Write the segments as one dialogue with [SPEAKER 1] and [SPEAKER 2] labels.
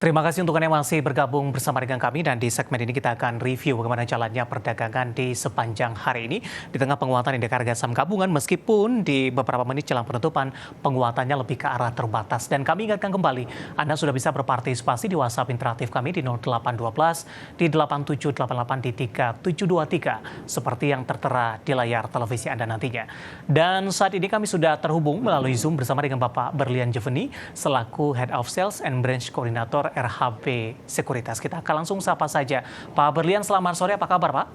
[SPEAKER 1] Terima kasih untuk Anda yang masih bergabung bersama dengan kami dan di segmen ini kita akan review bagaimana jalannya perdagangan di sepanjang hari ini di tengah penguatan indeks harga saham gabungan meskipun di beberapa menit jelang penutupan penguatannya lebih ke arah terbatas. Dan kami ingatkan kembali, Anda sudah bisa berpartisipasi di WhatsApp interaktif kami di 0812 di 8788 di 3723 seperti yang tertera di layar televisi Anda nantinya. Dan saat ini kami sudah terhubung melalui Zoom bersama dengan Bapak Berlian Jeveni selaku Head of Sales and Branch Coordinator RHB Sekuritas. Kita akan langsung sapa saja. Pak Berlian, selamat sore. Apa kabar, Pak?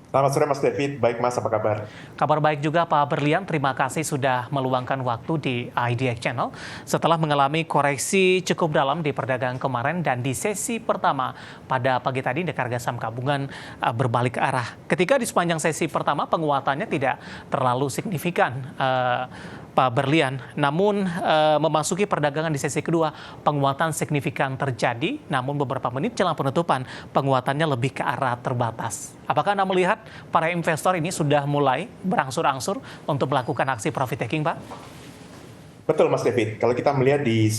[SPEAKER 2] Selamat sore, Mas David. Baik, Mas. Apa kabar?
[SPEAKER 1] Kabar baik juga, Pak Berlian. Terima kasih sudah meluangkan waktu di IDX Channel setelah mengalami koreksi cukup dalam di perdagangan kemarin dan di sesi pertama pada pagi tadi indeks harga saham gabungan berbalik arah. Ketika di sepanjang sesi pertama penguatannya tidak terlalu signifikan, Pak Berlian. Namun memasuki perdagangan di sesi kedua, penguatan signifikan terjadi, namun beberapa menit jelang penutupan, penguatannya lebih ke arah terbatas. Apakah Anda melihat para investor ini sudah mulai berangsur-angsur untuk melakukan aksi profit taking, Pak?
[SPEAKER 2] Betul, Mas David. Kalau kita melihat di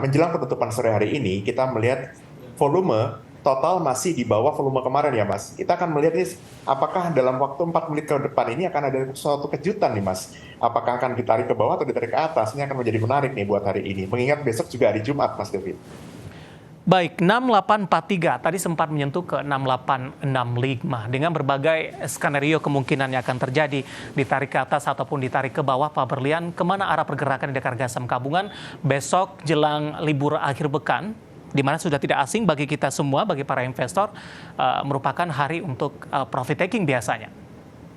[SPEAKER 2] menjelang penutupan sore hari ini, kita melihat volume total masih di bawah volume kemarin ya, Mas. Kita akan melihat nih, apakah dalam waktu 4 menit ke depan ini akan ada suatu kejutan nih, Mas. Apakah akan ditarik ke bawah atau ditarik ke atas? Ini akan menjadi menarik nih buat hari ini. Mengingat besok juga hari Jumat, Mas David.
[SPEAKER 1] Baik, 6843 tadi sempat menyentuh ke 6865 dengan berbagai skenario kemungkinan yang akan terjadi, ditarik ke atas ataupun ditarik ke bawah. Pak Berlian, kemana arah pergerakan indeks harga saham gabungan besok jelang libur akhir pekan, di mana sudah tidak asing bagi kita semua, bagi para investor, merupakan hari untuk profit taking biasanya.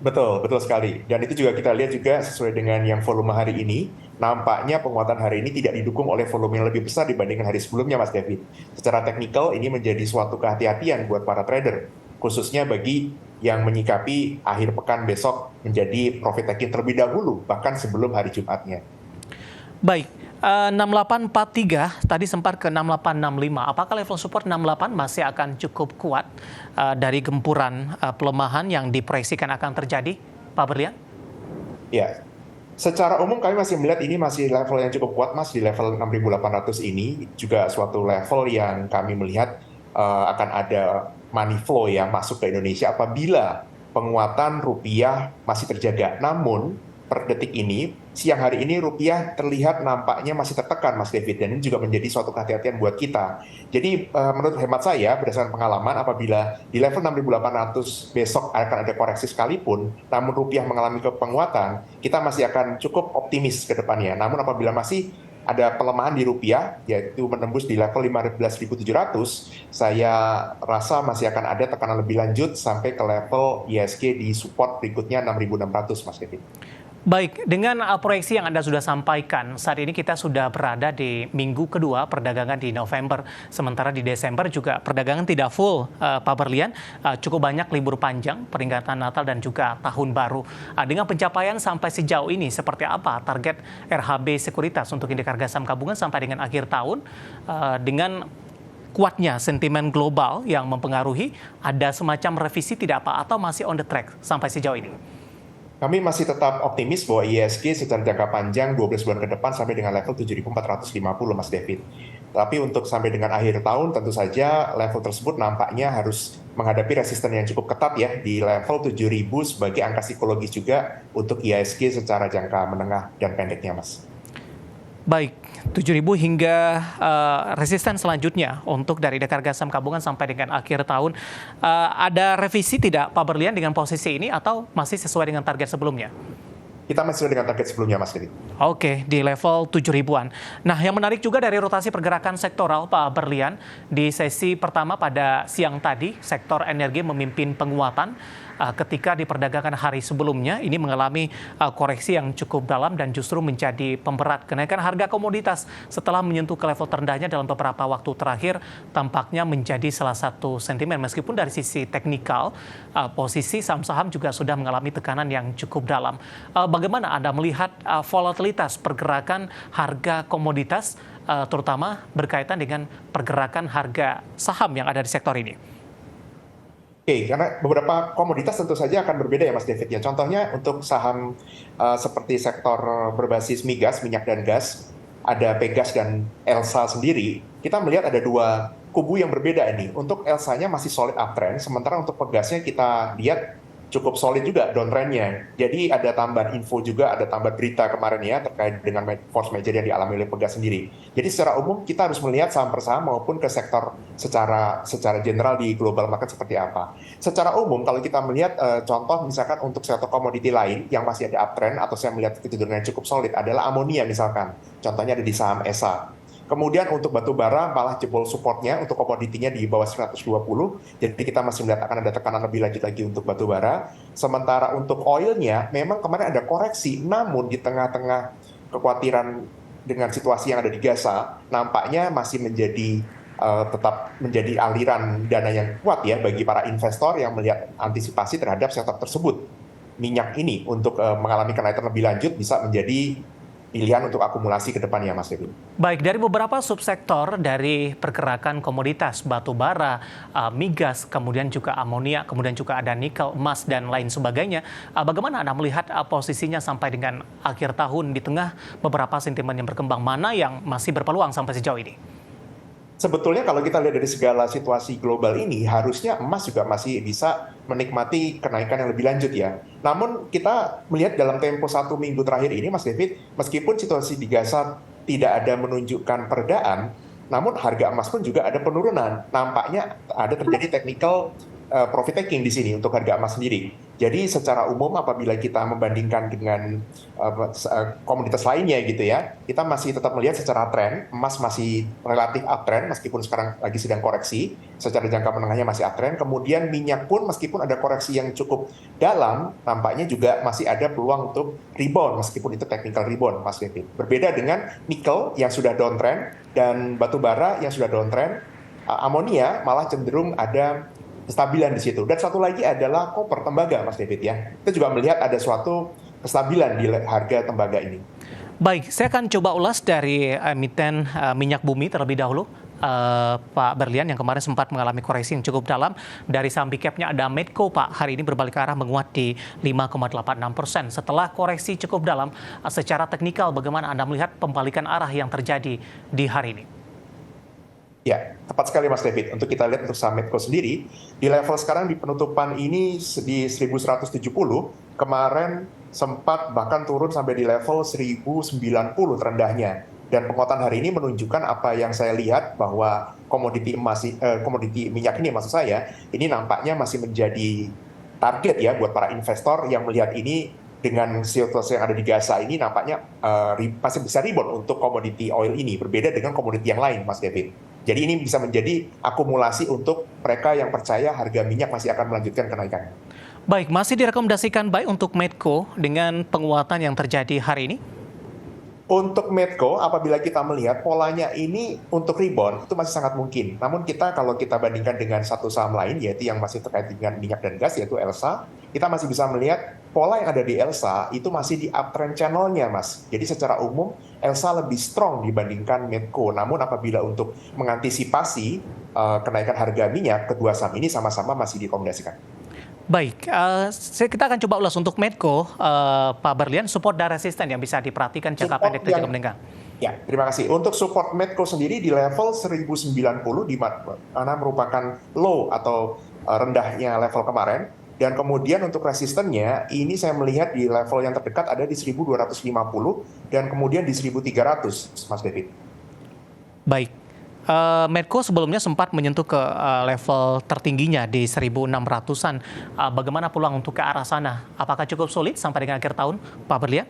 [SPEAKER 2] Betul, betul sekali. Dan itu juga kita lihat juga sesuai dengan yang volume hari ini, nampaknya penguatan hari ini tidak didukung oleh volume yang lebih besar dibandingkan hari sebelumnya, Mas David. Secara teknikal, ini menjadi suatu kehati-hatian buat para trader, khususnya bagi yang menyikapi akhir pekan besok menjadi profit taking terlebih dahulu, bahkan sebelum hari Jumatnya.
[SPEAKER 1] Baik, 6843 tadi sempat ke 6865. Apakah level support 68 masih akan cukup kuat dari gempuran pelemahan yang diproyeksikan akan terjadi, Pak Berlian?
[SPEAKER 2] Ya, secara umum kami masih melihat ini masih level yang cukup kuat, Mas. Di level 6.800 ini juga suatu level yang kami melihat akan ada money flow yang masuk ke Indonesia apabila penguatan rupiah masih terjaga. Namun per detik ini, siang hari ini rupiah terlihat nampaknya masih tertekan, Mas David, dan ini juga menjadi suatu kehati-hatian buat kita. Jadi menurut hemat saya, berdasarkan pengalaman, apabila di level 6.800 besok akan ada koreksi sekalipun, namun rupiah mengalami penguatan, kita masih akan cukup optimis ke depannya. Namun apabila masih ada pelemahan di rupiah, yaitu menembus di level 15.700, saya rasa masih akan ada tekanan lebih lanjut sampai ke level ISG di support berikutnya 6.600, Mas David.
[SPEAKER 1] Baik, dengan proyeksi yang Anda sudah sampaikan, saat ini kita sudah berada di minggu kedua perdagangan di November. Sementara di Desember juga perdagangan tidak full, Pak Berlian. Cukup banyak libur panjang, peringatan Natal dan juga Tahun Baru. Dengan pencapaian sampai sejauh ini, seperti apa target RHB Sekuritas untuk indeks harga saham gabungan sampai dengan akhir tahun? Dengan kuatnya sentimen global yang mempengaruhi, ada semacam revisi tidak Pak? Atau masih on the track sampai sejauh ini?
[SPEAKER 2] Kami masih tetap optimis bahwa ISG secara jangka panjang 12 bulan ke depan sampai dengan level 7.450, Mas David. Tapi untuk sampai dengan akhir tahun tentu saja level tersebut nampaknya harus menghadapi resisten yang cukup ketat ya di level 7.000 sebagai angka psikologis juga untuk ISG secara jangka menengah dan pendeknya, Mas.
[SPEAKER 1] Baik, 7.000 hingga resisten selanjutnya untuk dari indeks harga saham gabungan sampai dengan akhir tahun. Ada revisi tidak Pak Berlian dengan posisi ini atau masih sesuai dengan target sebelumnya?
[SPEAKER 2] Kita masih sesuai dengan target sebelumnya, Mas David.
[SPEAKER 1] Oke, di level 7.000-an. Nah, yang menarik juga dari rotasi pergerakan sektoral, Pak Berlian, di sesi pertama pada siang tadi, sektor energi memimpin penguatan ketika di perdagangan hari sebelumnya ini mengalami koreksi yang cukup dalam dan justru menjadi pemberat kenaikan harga komoditas setelah menyentuh ke level terendahnya dalam beberapa waktu terakhir tampaknya menjadi salah satu sentimen meskipun dari sisi teknikal posisi saham-saham juga sudah mengalami tekanan yang cukup dalam. Bagaimana Anda melihat volatilitas pergerakan harga komoditas terutama berkaitan dengan pergerakan harga saham yang ada di sektor ini?
[SPEAKER 2] Oke, karena beberapa komoditas tentu saja akan berbeda ya Mas David ya. Contohnya untuk saham seperti sektor berbasis migas, minyak dan gas, ada Pegas dan Elsa sendiri. kita melihat ada dua kubu yang berbeda ini. Untuk Elsa-nya masih solid uptrend, sementara untuk Pegasnya kita lihat cukup solid juga downtrend-nya. Jadi ada tambahan info juga, ada tambahan berita kemarin ya terkait dengan force major yang dialami oleh Pegas sendiri. Jadi secara umum kita harus melihat saham per saham maupun ke sektor secara general di global market seperti apa. Secara umum kalau kita melihat contoh misalkan untuk sektor komoditi lain yang masih ada uptrend atau saya melihat kecenderungan yang cukup solid adalah amonia misalkan. Contohnya ada di saham ESA. Kemudian untuk batu bara malah jebol supportnya untuk komoditinya di bawah 120. Jadi kita masih melihat akan ada tekanan lebih lanjut lagi untuk batu bara. Sementara untuk oilnya memang kemarin ada koreksi, namun di tengah-tengah kekhawatiran dengan situasi yang ada di Gaza, nampaknya masih tetap menjadi aliran dana yang kuat ya bagi para investor yang melihat antisipasi terhadap sektor tersebut. Minyak ini untuk mengalami kenaikan lebih lanjut bisa menjadi pilihan untuk akumulasi ke depannya, Mas Kevin.
[SPEAKER 1] Baik, dari beberapa subsektor dari pergerakan komoditas batu bara, migas, kemudian juga amonia, kemudian juga ada nikel, emas, dan lain sebagainya. Bagaimana Anda melihat posisinya sampai dengan akhir tahun di tengah beberapa sentimen yang berkembang? Mana yang masih berpeluang sampai sejauh ini?
[SPEAKER 2] Sebetulnya kalau kita lihat dari segala situasi global ini, harusnya emas juga masih bisa menikmati kenaikan yang lebih lanjut ya. Namun kita melihat dalam tempo 1 minggu terakhir ini, Mas David, meskipun situasi di Gaza tidak ada menunjukkan peredaan, namun harga emas pun juga ada penurunan. Nampaknya ada terjadi technical profit taking di sini untuk harga emas sendiri. Jadi secara umum apabila kita membandingkan dengan komoditas lainnya gitu ya, kita masih tetap melihat secara tren, emas masih relatif uptrend meskipun sekarang lagi sedang koreksi, secara jangka menengahnya masih uptrend. Kemudian minyak pun meskipun ada koreksi yang cukup dalam, nampaknya juga masih ada peluang untuk rebound meskipun itu technical rebound, Mas Kevin. Berbeda dengan nikel yang sudah downtrend dan batu bara yang sudah downtrend, amonia malah cenderung ada kestabilan di situ. Dan satu lagi adalah koper, tembaga, Mas David ya. Kita juga melihat ada suatu kestabilan di harga tembaga ini.
[SPEAKER 1] Baik, saya akan coba ulas dari emiten minyak bumi terlebih dahulu. Pak Berlian yang kemarin sempat mengalami koreksi yang cukup dalam. Dari saham big cap-nya ada Medco, Pak. Hari ini berbalik arah menguat di 5,86%. Setelah koreksi cukup dalam, secara teknikal bagaimana Anda melihat pembalikan arah yang terjadi di hari ini?
[SPEAKER 2] Ya, tepat sekali Mas David. Untuk kita lihat untuk saham Medco sendiri, di level sekarang di penutupan ini di 1170, kemarin sempat bahkan turun sampai di level 1090 terendahnya. Dan penguatan hari ini menunjukkan apa yang saya lihat bahwa komoditi minyak ini maksud saya, ini nampaknya masih menjadi target ya buat para investor yang melihat ini dengan situasi yang ada di Gaza ini nampaknya masih bisa rebound untuk komoditi oil ini, berbeda dengan komoditi yang lain, Mas David. Jadi ini bisa menjadi akumulasi untuk mereka yang percaya harga minyak masih akan melanjutkan kenaikan.
[SPEAKER 1] Baik, masih direkomendasikan baik untuk Medco dengan penguatan yang terjadi hari ini?
[SPEAKER 2] Untuk Medco, apabila kita melihat polanya ini untuk rebound, itu masih sangat mungkin. Namun kalau kita bandingkan dengan satu saham lain, yaitu yang masih terkait dengan minyak dan gas, yaitu Elsa, kita masih bisa melihat pola yang ada di Elsa itu masih di uptrend channel-nya, Mas. Jadi secara umum, Elsa lebih strong dibandingkan Medco. Namun apabila untuk mengantisipasi kenaikan harga minyak, kedua saham ini sama-sama masih direkomendasikan.
[SPEAKER 1] Baik, kita akan coba ulas untuk Medco, Pak Berlian, support dan resisten yang bisa diperhatikan jangka pendek dan jangka menengah.
[SPEAKER 2] Ya, terima kasih. Untuk support Medco sendiri di level 1090, di mana merupakan low atau rendahnya level kemarin. Dan kemudian untuk resistennya, ini saya melihat di level yang terdekat ada di 1250 dan kemudian di 1300, Mas David.
[SPEAKER 1] Baik. Medco sebelumnya sempat menyentuh ke level tertingginya di 1.600-an. Bagaimana peluang untuk ke arah sana? Apakah cukup sulit sampai dengan akhir tahun, Pak Berlian?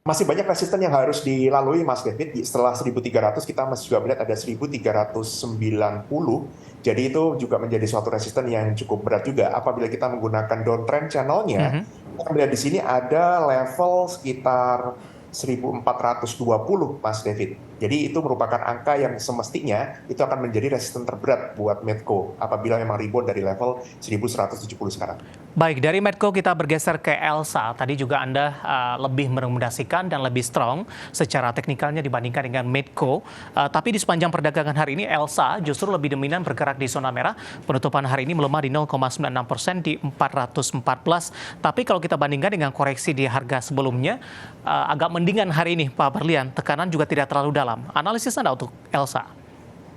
[SPEAKER 2] Masih banyak resisten yang harus dilalui, Mas David. Setelah 1.300 kita masih juga melihat ada 1.390. Jadi itu juga menjadi suatu resisten yang cukup berat juga. Apabila kita menggunakan downtrend channel-nya, kita melihat di sini ada level sekitar 1.420, Mas David. Jadi itu merupakan angka yang semestinya itu akan menjadi resisten terberat buat Medco apabila memang rebound dari level 1.170 sekarang.
[SPEAKER 1] Baik, dari Medco kita bergeser ke Elsa. Tadi juga Anda lebih merekomendasikan dan lebih strong secara teknikalnya dibandingkan dengan Medco. Tapi di sepanjang perdagangan hari ini Elsa justru lebih dominan bergerak di zona merah. Penutupan hari ini melemah di 0,96% di 414. Tapi kalau kita bandingkan dengan koreksi di harga sebelumnya, agak mendingan hari ini Pak Berlian. Tekanan juga tidak terlalu dalam. Analisis Anda untuk Elsa?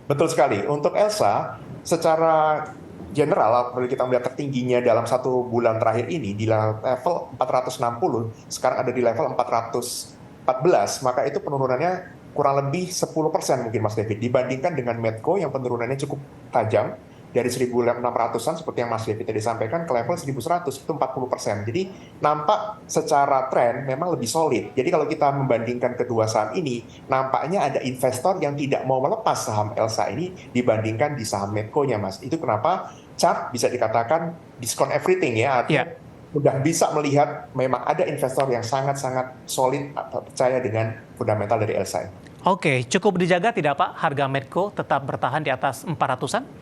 [SPEAKER 2] Betul sekali. Untuk Elsa, secara general, kalau kita melihat tertingginya dalam 1 bulan terakhir ini di level 460, sekarang ada di level 414, maka itu penurunannya kurang lebih 10% mungkin Mas David, dibandingkan dengan Medco yang penurunannya cukup tajam, dari 1.600-an seperti yang Mas David tadi sampaikan ke level 1.100, itu 40%. Jadi nampak secara tren memang lebih solid. Jadi kalau kita membandingkan kedua saham ini, nampaknya ada investor yang tidak mau melepas saham Elsa ini dibandingkan di saham Medco-nya, Mas. Itu kenapa chart bisa dikatakan discount everything ya, artinya udah bisa melihat memang ada investor yang sangat-sangat solid percaya dengan fundamental dari Elsa.
[SPEAKER 1] Oke, cukup dijaga tidak Pak harga Medco tetap bertahan di atas 400-an?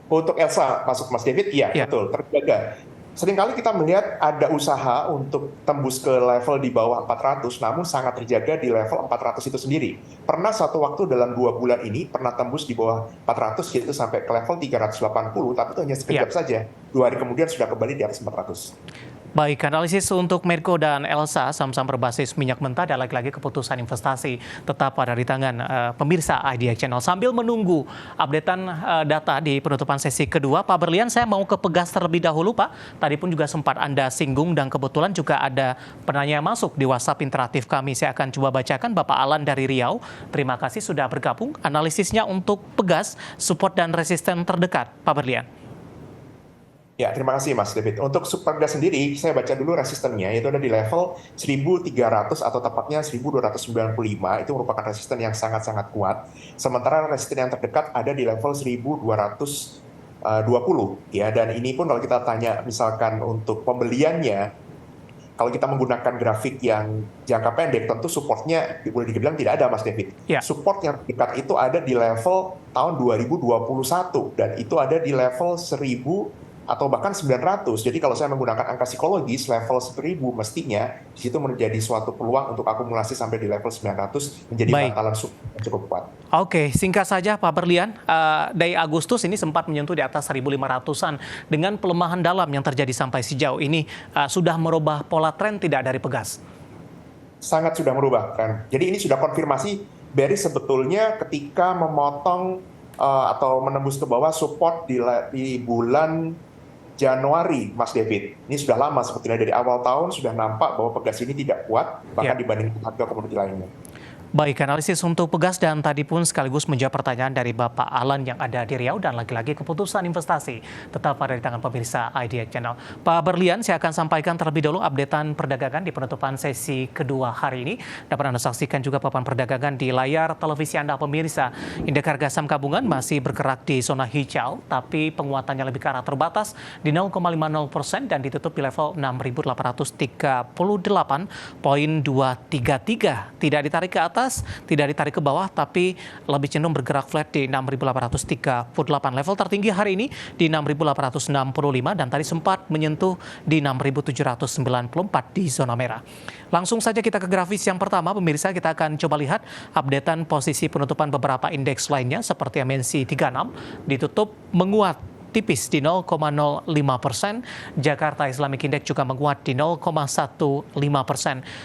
[SPEAKER 2] Untuk Elsa, masuk Mas David, iya betul, terjaga. Seringkali kita melihat ada usaha untuk tembus ke level di bawah 400, namun sangat terjaga di level 400 itu sendiri. Pernah satu waktu dalam 2 bulan ini, pernah tembus di bawah 400, yaitu sampai ke level 380, tapi itu hanya sekejap saja. 2 hari kemudian sudah kembali di atas 400.
[SPEAKER 1] Baik, analisis untuk Medco dan Elsa, saham-saham berbasis minyak mentah dan lagi-lagi keputusan investasi tetap ada di tangan pemirsa IDX Channel. Sambil menunggu updatean data di penutupan sesi kedua, Pak Berlian, saya mau ke Pegas terlebih dahulu, Pak. Tadi pun juga sempat Anda singgung dan kebetulan juga ada penanya masuk di WhatsApp interaktif kami. Saya akan coba bacakan, Bapak Alan dari Riau. Terima kasih sudah bergabung. Analisisnya untuk Pegas, support dan resisten terdekat, Pak Berlian.
[SPEAKER 2] Ya, terima kasih Mas David. Untuk Supergas sendiri, saya baca dulu resistennya, yaitu ada di level 1.300 atau tepatnya 1.295, itu merupakan resisten yang sangat-sangat kuat. Sementara resisten yang terdekat ada di level 1.220, ya. Dan ini pun kalau kita tanya misalkan untuk pembeliannya, kalau kita menggunakan grafik yang jangka pendek, tentu supportnya boleh dibilang tidak ada Mas David. Support yang terdekat itu ada di level tahun 2021, dan itu ada di level 1.000 atau bahkan 900. Jadi kalau saya menggunakan angka psikologis, level 1.000 mestinya di situ menjadi suatu peluang untuk akumulasi sampai di level 900 menjadi bantalan cukup kuat.
[SPEAKER 1] Oke, singkat saja Pak Berlian, dari Agustus ini sempat menyentuh di atas 1.500-an dengan pelemahan dalam yang terjadi sampai sejauh ini, sudah merubah pola tren tidak dari Pegas?
[SPEAKER 2] Sangat sudah merubah tren. Jadi ini sudah konfirmasi bearish sebetulnya ketika memotong atau menembus ke bawah support di bulan Januari, Mas David. Ini sudah lama, sebetulnya dari awal tahun sudah nampak bahwa Pegas ini tidak kuat, bahkan dibandingkan harga komoditi lainnya.
[SPEAKER 1] Baik, analisis untuk Pegas dan tadi pun sekaligus menjawab pertanyaan dari Bapak Alan yang ada di Riau dan lagi-lagi keputusan investasi tetap ada di tangan pemirsa IDX Channel. Pak Berlian, saya akan sampaikan terlebih dahulu updatean perdagangan di penutupan sesi kedua hari ini. Dapat Anda saksikan juga papan perdagangan di layar televisi Anda pemirsa. Indeks harga saham gabungan masih bergerak di zona hijau, tapi penguatannya lebih ke arah terbatas di 0,50% dan ditutup di level 6.838,233. Tidak ditarik ke atas, tidak ditarik ke bawah, tapi lebih cenderung bergerak flat di 6.838. Level tertinggi hari ini di 6.865 dan tadi sempat menyentuh di 6.794 di zona merah. Langsung saja kita ke grafis yang pertama, pemirsa. Kita akan coba lihat updatean posisi penutupan beberapa indeks lainnya seperti MNC 36 ditutup menguat tipis di 0,05%. Jakarta Islamic Index juga menguat di 0,15%.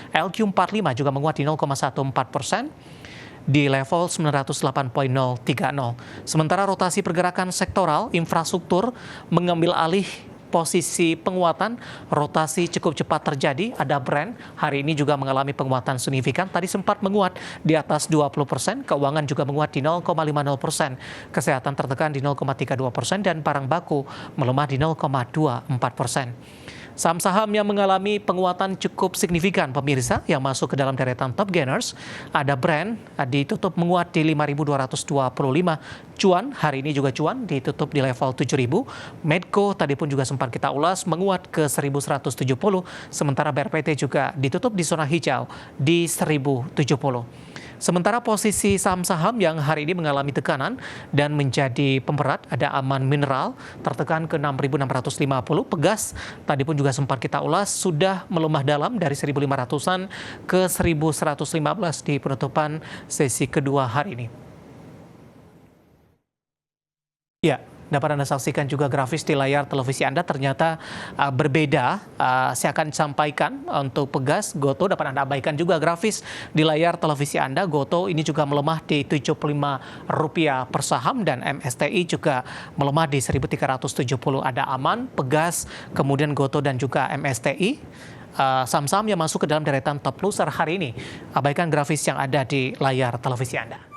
[SPEAKER 1] LQ45 juga menguat di 0,14% di level 908.030. Sementara rotasi pergerakan sektoral, infrastruktur mengambil alih posisi penguatan, rotasi cukup cepat terjadi. Ada Brand hari ini juga mengalami penguatan signifikan. Tadi sempat menguat di atas 20%, keuangan juga menguat di 0,50%, kesehatan tertekan di 0,32% dan barang baku melemah di 0,24%. Saham-saham yang mengalami penguatan cukup signifikan, pemirsa, yang masuk ke dalam deretan top gainers, ada Brand ditutup menguat di 5.225. Cuan hari ini juga cuan ditutup di level 7.000. Medco tadi pun juga sempat kita ulas menguat ke 1.170. Sementara BRPT juga ditutup di zona hijau di 1.070. Sementara posisi saham-saham yang hari ini mengalami tekanan dan menjadi pemberat ada Aman Mineral tertekan ke 6.650, Pegas tadi pun juga sempat kita ulas sudah melemah dalam dari 1.500-an ke 1.115 di penutupan sesi kedua hari ini. Ya, dapat Anda saksikan juga grafis di layar televisi Anda ternyata berbeda. Saya akan sampaikan untuk Pegas, Gotoh dapat Anda abaikan juga grafis di layar televisi Anda. Gotoh ini juga melemah di Rp75 per saham dan MSTI juga melemah di 1.370. Ada Aman, Pegas, kemudian Gotoh dan juga MSTI. Saham-saham yang masuk ke dalam deretan top loser hari ini. Abaikan grafis yang ada di layar televisi Anda.